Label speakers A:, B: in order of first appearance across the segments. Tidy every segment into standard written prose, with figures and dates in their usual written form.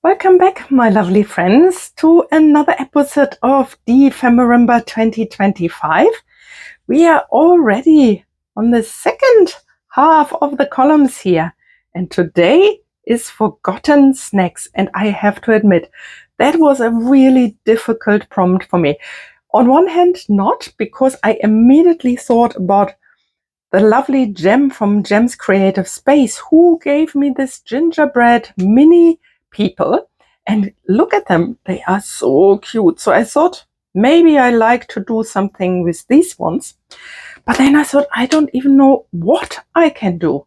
A: Welcome back, my lovely friends, to another episode of Dephemerember 2025. We are already on the second half of the columns here, and today is forgotten snacks. And I have to admit, that was a really difficult prompt for me. On one hand, not, because I immediately thought about the lovely Gem from Gem's Creative Space, who gave me this gingerbread mini people. And look at them, they are so cute. So I thought maybe I like to do something with these ones. But then I thought I don't even know what I can do.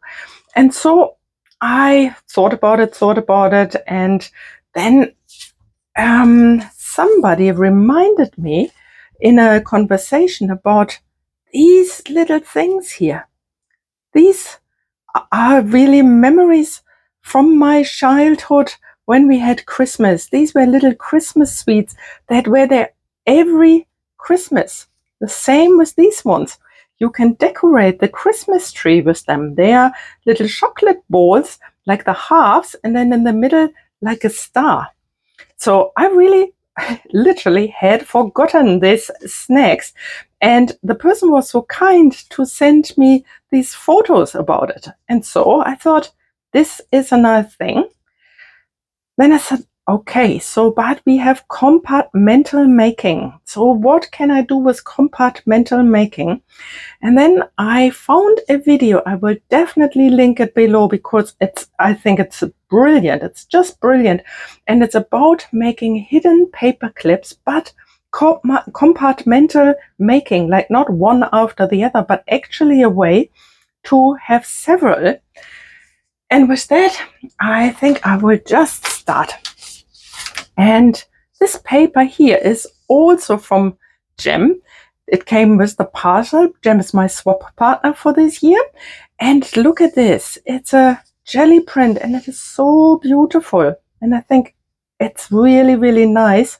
A: And so I thought about it. And then somebody reminded me in a conversation about these little things here. These are really memories from my childhood when we had Christmas. These were little Christmas sweets that were there every Christmas. The same with these ones. You can decorate the Christmas tree with them. They are little chocolate balls, like the halves, and then in the middle, like a star. So I really literally had forgotten these snacks. And the person was so kind to send me these photos about it. And so I thought, this is a nice thing. Then I said, okay, but we have compartmental making. So what can I do with compartmental making? And then I found a video. I will definitely link it below because I think it's brilliant. It's just brilliant. And it's about making hidden paper clips, but compartmental making, like not one after the other, but actually a way to have several. And with that, I think I will just start. And this paper here is also from Gem. It came with the parcel. Gem is my swap partner for this year. And look at this. It's a jelly print and it is so beautiful. And I think it's really, really nice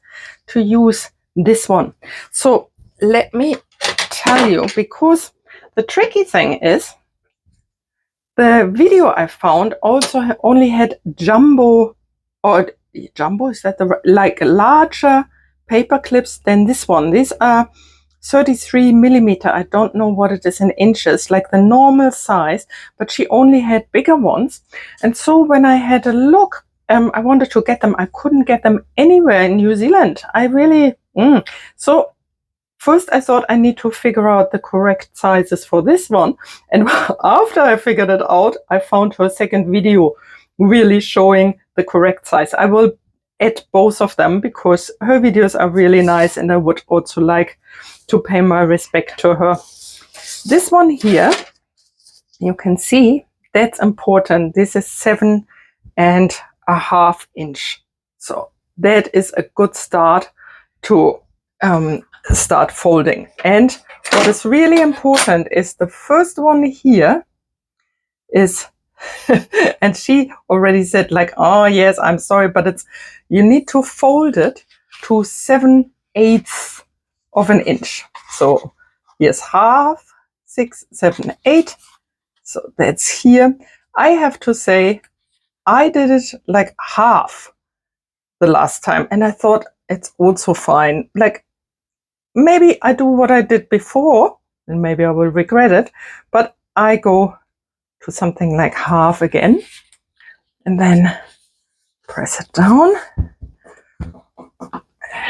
A: to use this one. So let me tell you, because the tricky thing is, the video I found also only had jumbo, or jumbo, is that like larger paper clips than this one. These are 33 millimeter. I don't know what it is in inches, like the normal size, but she only had bigger ones. And so when I had a look, I wanted to get them. I couldn't get them anywhere in New Zealand. I really, so first I thought I need to figure out the correct sizes for this one. And after I figured it out, I found her second video really showing the correct size. I will add both of them because her videos are really nice and I would also like to pay my respect to her. This one here, you can see that's important. This is 7.5 inch. So that is a good start to start folding. And what is really important is the first one here is and she already said like, oh yes, I'm sorry, but you need to fold it to 7/8 of an inch. So here's half, 6, 7, 8. So that's here. I have to say I did it like half the last time and I thought it's also fine. Like maybe I do what I did before and maybe I will regret it, but I go to something like half again and then press it down.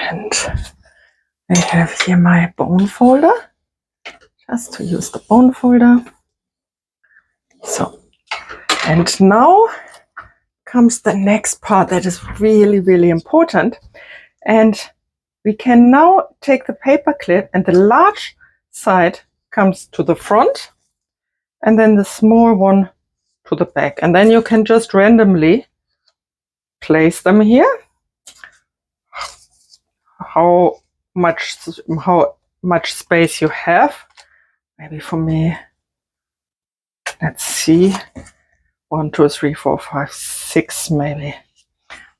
A: And I have here my bone folder, just to use the bone folder. So, and now comes the next part that is really, really important. And we can now take the paper clip and the large side comes to the front and then the small one to the back. And then you can just randomly place them here. How much space you have. Maybe for me, let's see, 1, 2, 3, 4, 5, 6, maybe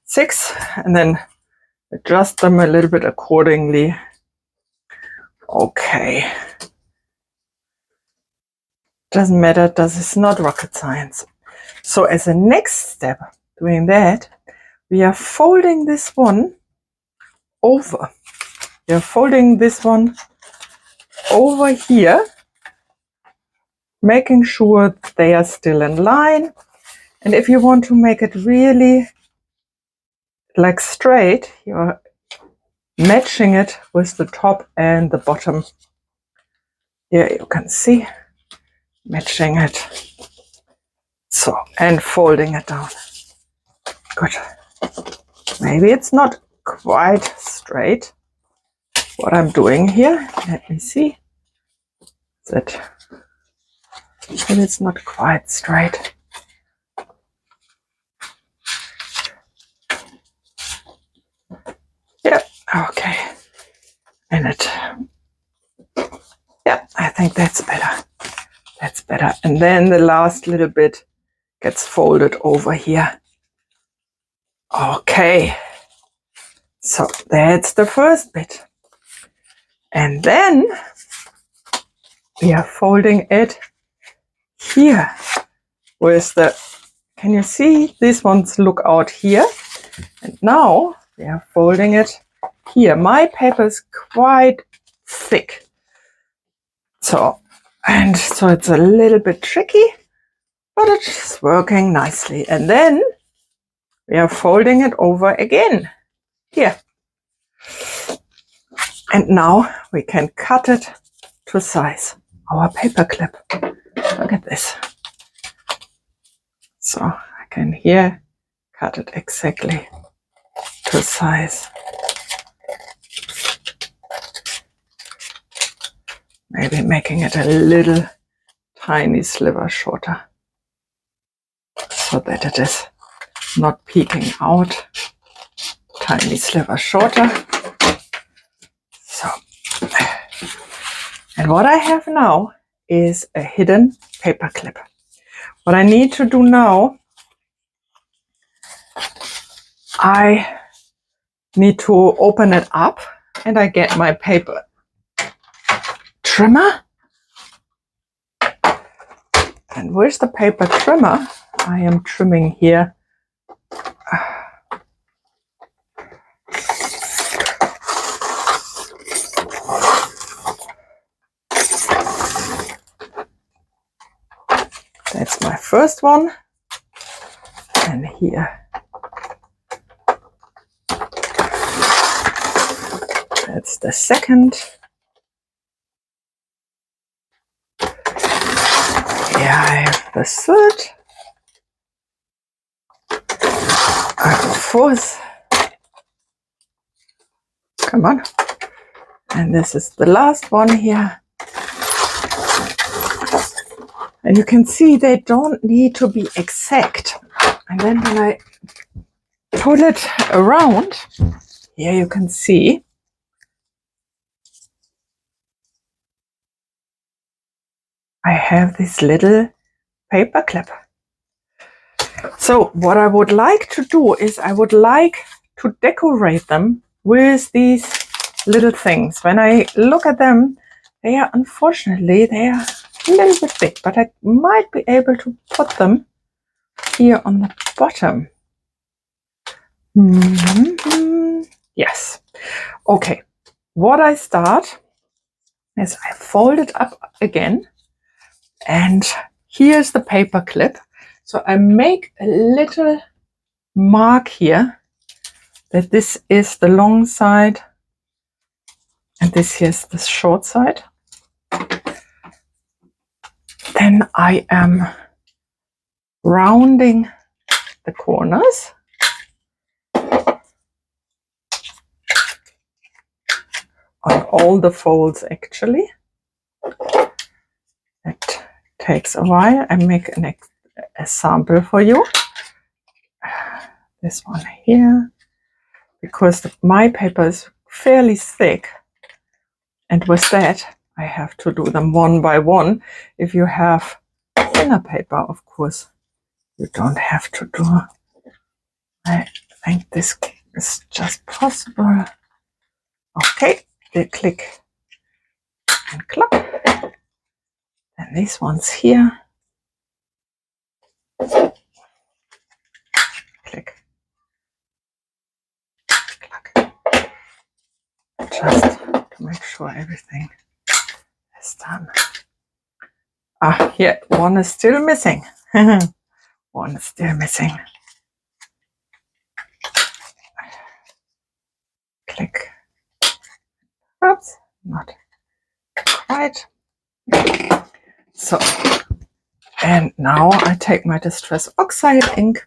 A: 6, and then adjust them a little bit accordingly. Okay. Doesn't matter, it's not rocket science. So as a next step, doing that, we are folding this one over. We are folding this one over here, making sure they are still in line. And if you want to make it really like straight, you're matching it with the top and the bottom. Here you can see, matching it. So, and folding it down. Good. Maybe it's not quite straight what I'm doing here. Let me see. Maybe it's not quite straight. Yeah, okay. Yeah, I think that's better. That's better. And then the last little bit gets folded over here. Okay. So that's the first bit. And then we are folding it here with the, can you see these ones look out here? And now we are folding it here. My paper is quite thick. So it's a little bit tricky, but it's working nicely. And then we are folding it over again here. And now we can cut it to size. Our paper clip. Look at this. So I can here cut it exactly to size. Maybe making it a little tiny sliver shorter so that it is not peeking out. Tiny sliver shorter. So, and what I have now is a hidden paper clip. What I need to do now, I need to open it up and I get my paper trimmer. And where's the paper trimmer? I am trimming here. That's my first one. And here. That's the second. Here I have the third. Fourth. Come on. And this is the last one here. And you can see they don't need to be exact. And then when I pull it around, here you can see I have this little paper clip. So what I would like to do is I would like to decorate them with these little things. When I look at them, unfortunately, they are a little bit big, but I might be able to put them here on the bottom. Yes. Okay. What I start is I fold it up again, and here's the paper clip. So I make a little mark here that this is the long side and this here's the short side. Then I am rounding the corners. On all the folds actually. It takes a while. I make a sample for you. This one here, because my paper is fairly thick, and with that I have to do them one by one. If you have thinner paper, of course, you don't have to do. I think this is just possible. Okay, they click and clap. And these ones here. Click just to make sure everything is done. Ah, here, one is still missing. One is still missing. Click. Oops, not quite. So, and now I take my Distress Oxide ink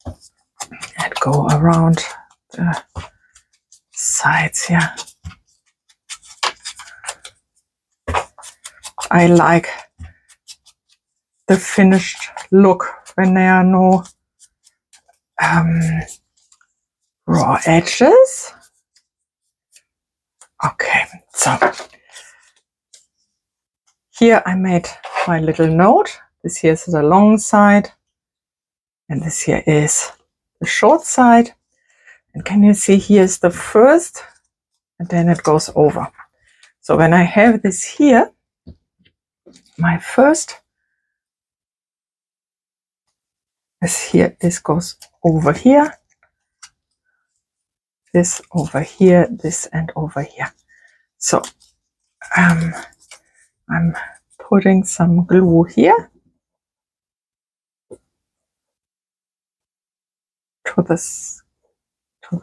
A: and go around the sides here. I like the finished look when there are no raw edges. Okay, so here I made my little note. This here is the long side and this here is the short side. And can you see here is the first and then it goes over. So when I have this here, my first is here, this goes over here, this over here, this and over here. So I'm putting some glue here to the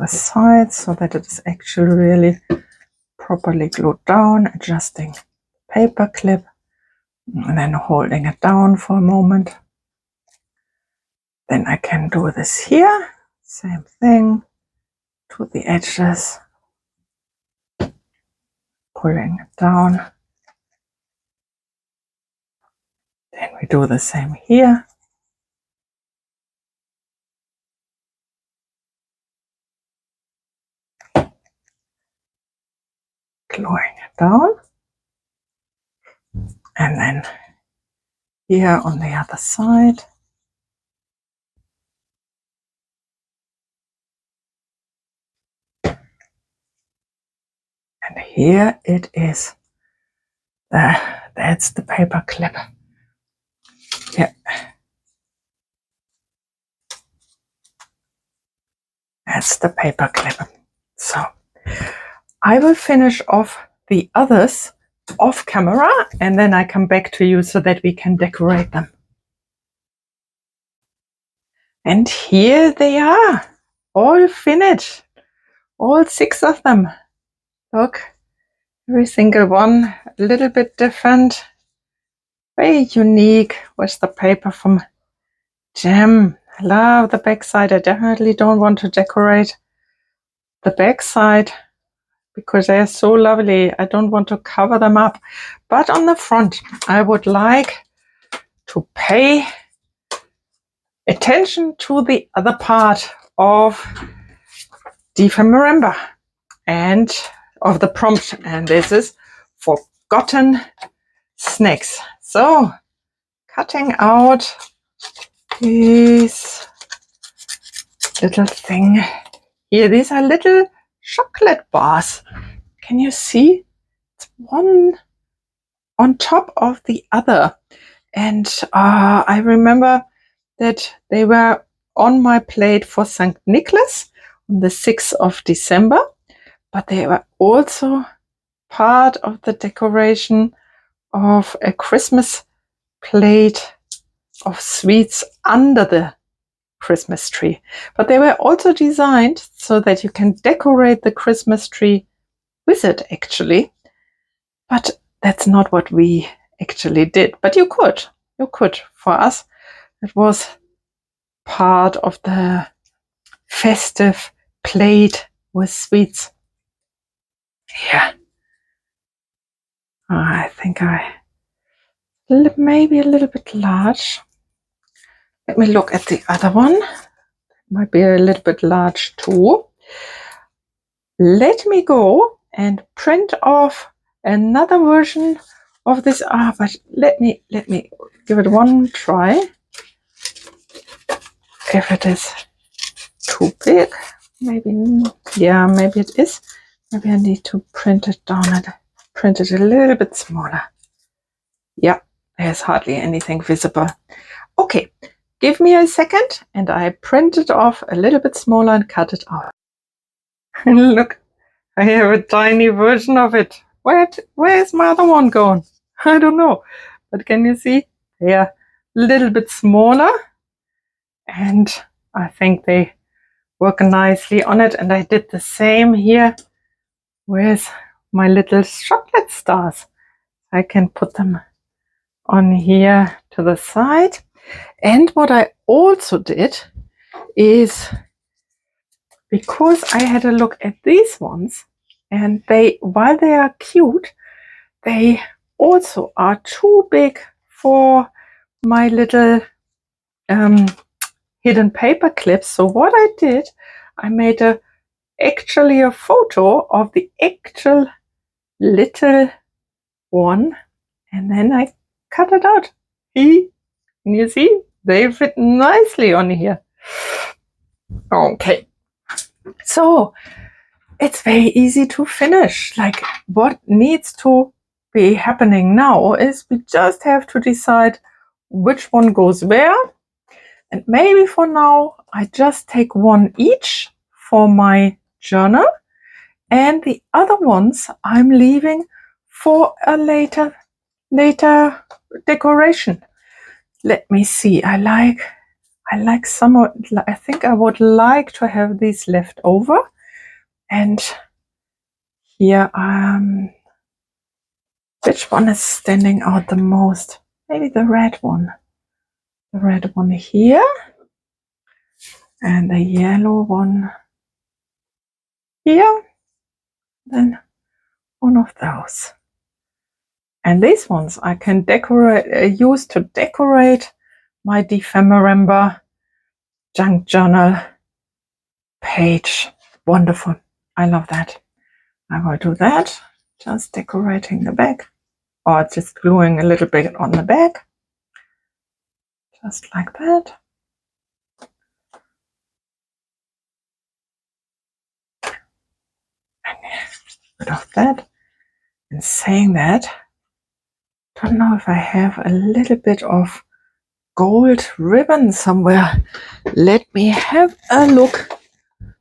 A: side so that it is actually really properly glued down, adjusting the paper clip and then holding it down for a moment. Then I can do this here, same thing to the edges, pulling it down. Then we do the same here. Gluing it down. And then here on the other side. And here it is. That's the paper clip. Yeah. That's the paper clip. So I will finish off the others off camera and then I come back to you so that we can decorate them. And here they are, all finished, all 6 of them. Look, every single one a little bit different, very unique with the paper from Gem. I love the back side. I definitely don't want to decorate the back side because they are so lovely. I don't want to cover them up. But on the front, I would like to pay attention to the other part of Dephemerember and of the prompt. And this is forgotten snacks. So cutting out this little thing here. These are little chocolate bars. Can you see? It's one on top of the other. And I remember that they were on my plate for St. Nicholas on the 6th of December, but they were also part of the decoration of a Christmas plate of sweets under the Christmas tree. But they were also designed so that you can decorate the Christmas tree with it actually. But that's not what we actually did. But you could. For us, it was part of the festive plate with sweets. Yeah. I think maybe a little bit large. Let me look at the other one. Might be a little bit large too. Let me go and print off another version of this. But let me give it one try. If it is too big, maybe, yeah, maybe it is. Maybe I need to print it down and print it a little bit smaller. Yeah, there's hardly anything visible. Okay, give me a second and I print it off a little bit smaller and cut it out. Look I have a tiny version of it. Where's my other one going? I don't know. But can you see? They are a little bit smaller. And I think they work nicely on it. And I did the same here with my little chocolate stars. I can put them on here to the side. And what I also did is, because I had a look at these ones, and while they are cute, they also are too big for my little hidden paper clips. So what I did, I made actually a photo of the actual little one, and then I cut it out. And you see, they fit nicely on here. Okay, so it's very easy to finish. Like, what needs to be happening now is we just have to decide which one goes where. And maybe for now, I just take one each for my journal, and the other ones I'm leaving for a later decoration. Let me see. I like some of, I think I would like to have these left over. And here, which one is standing out the most? Maybe the red one. The red one here. And the yellow one here. Then one of those. And these ones I can decorate, use to decorate my Dephemerember junk journal page. Wonderful. I love that. I will do that. Just decorating the back, or just gluing a little bit on the back. Just like that. And a bit of that. And saying that, I don't know if I have a little bit of gold ribbon somewhere. Let me have a look. I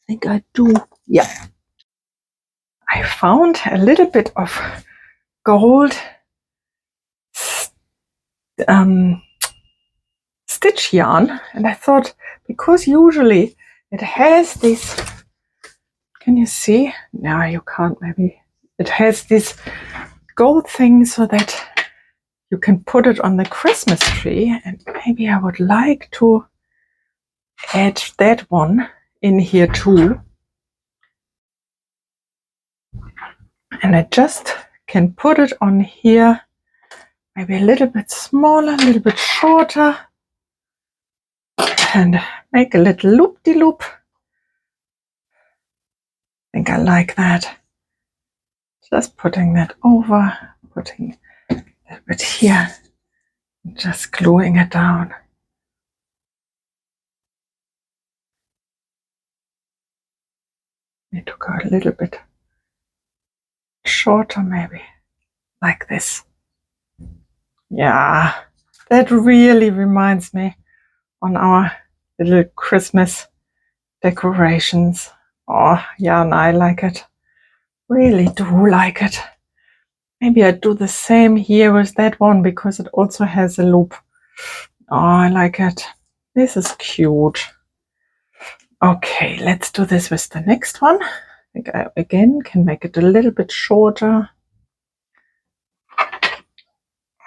A: think I do. Yeah. I found a little bit of gold stitch yarn, and I thought, because usually it has this, can you see? No, you can't, maybe. It has this gold thing so that you can put it on the Christmas tree, and maybe I would like to add that one in here too. And I just can put it on here, maybe a little bit smaller, a little bit shorter, and make a little loop-de-loop. I think I like that. Just putting that over, putting a little bit here, and just gluing it down. Need to go a little bit shorter, maybe, like this. Yeah, that really reminds me on our little Christmas decorations. Oh, yeah, and I like it. Really do like it. Maybe I do the same here with that one, because it also has a loop. Oh, I like it. This is cute. Okay, let's do this with the next one. I think I again can make it a little bit shorter.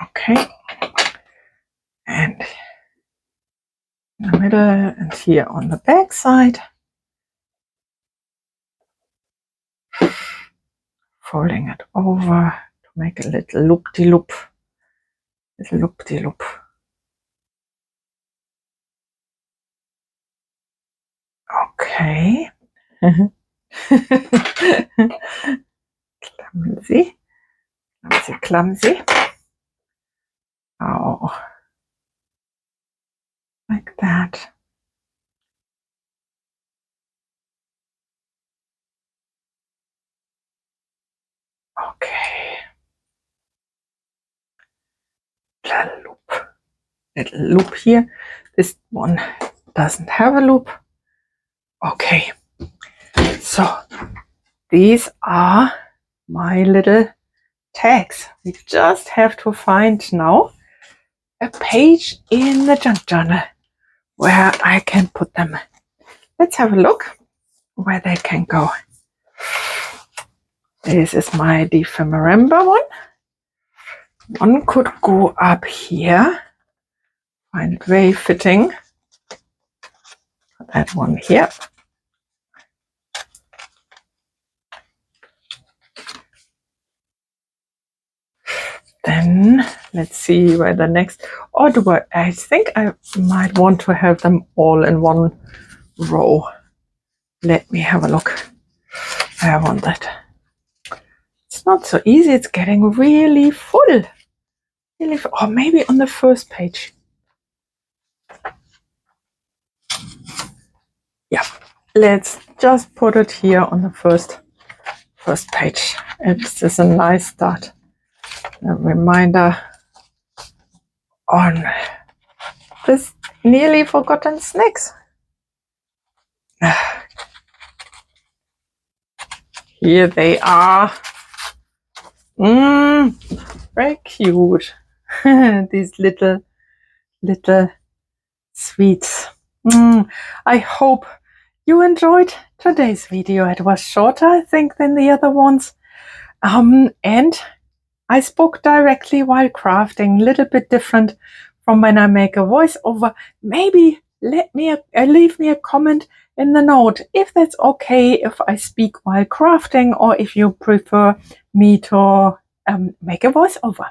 A: Okay. And in the middle, and here on the back side. Folding it over to make a little loop-de-loop. Little loop-de-loop. Okay. Clumsy. Clumsy, clumsy. Oh. Like that. Okay. Little loop here. This one doesn't have a loop. Okay. So these are my little tags. We just have to find now a page in the junk journal where I can put them. Let's have a look where they can go. This is my Dephemerember one. One could go up here. Find it very fitting. Put that one here. Then let's see where the next, or do I think I might want to have them all in one row. Let me have a look. I want that. It's not so easy. It's getting really full. Really full. Or maybe on the first page. Yeah, let's just put it here on the first page. It's just a nice start. A reminder on this nearly forgotten snacks. Here they are. Very cute. These little sweets. I hope you enjoyed today's video. It was shorter, I think, than the other ones. And I spoke directly while crafting, a little bit different from when I make a voiceover. Maybe leave me a comment in the note if that's okay if I speak while crafting, or if you prefer me to make a voiceover.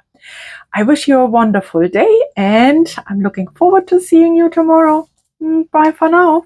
A: I wish you a wonderful day, and I'm looking forward to seeing you tomorrow. Bye for now.